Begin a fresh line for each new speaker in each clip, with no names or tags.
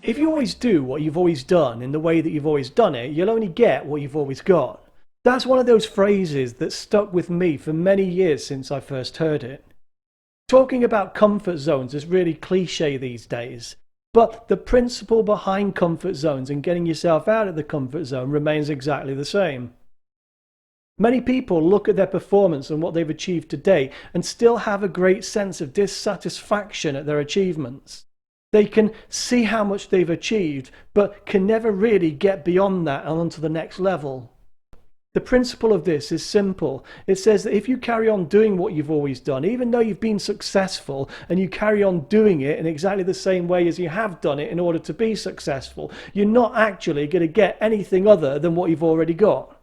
If you always do what you've always done in the way that you've always done it, you'll only get what you've always got. That's one of those phrases that stuck with me for many years since I first heard it. Talking about comfort zones is really cliche these days, but the principle behind comfort zones and getting yourself out of the comfort zone remains exactly the same. Many people look at their performance and what they've achieved to date and still have a great sense of dissatisfaction at their achievements. They can see how much they've achieved, but can never really get beyond that and onto the next level. The principle of this is simple. It says that if you carry on doing what you've always done, even though you've been successful, and you carry on doing it in exactly the same way as you have done it in order to be successful, you're not actually going to get anything other than what you've already got.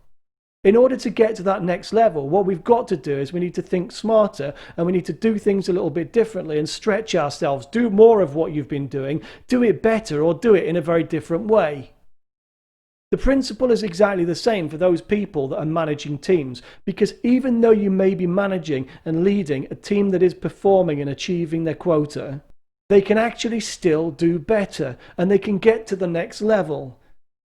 In order to get to that next level, what we've got to do is we need to think smarter, and we need to do things a little bit differently and stretch ourselves, do more of what you've been doing, do it better, or do it in a very different way. The principle is exactly the same for those people that are managing teams, because even though you may be managing and leading a team that is performing and achieving their quota, they can actually still do better and they can get to the next level.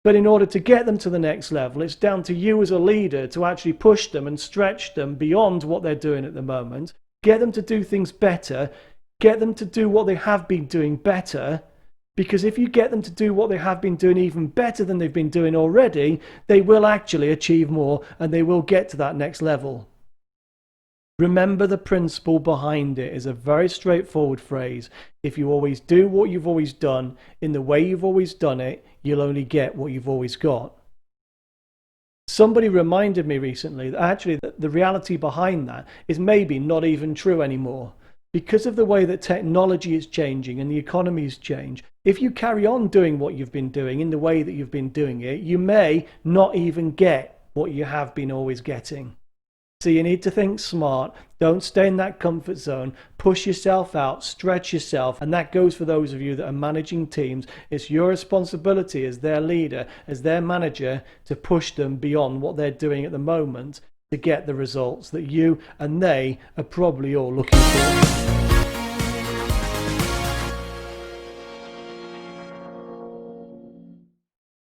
But in order to get them to the next level, it's down to you as a leader to actually push them and stretch them beyond what they're doing at the moment, get them to do things better, get them to do what they have been doing better, because if you get them to do what they have been doing even better than they've been doing already, they will actually achieve more and they will get to that next level. Remember, the principle behind it is a very straightforward phrase. If you always do what you've always done in the way you've always done it, you'll only get what you've always got. Somebody reminded me recently that actually the reality behind that is maybe not even true anymore. Because of the way that technology is changing and the economy's changed, if you carry on doing what you've been doing in the way that you've been doing it, you may not even get what you have been always getting. So you need to think smart, don't stay in that comfort zone, push yourself out, stretch yourself, and that goes for those of you that are managing teams. It's your responsibility as their leader, as their manager, to push them beyond what they're doing at the moment to get the results that you and they are probably all looking for.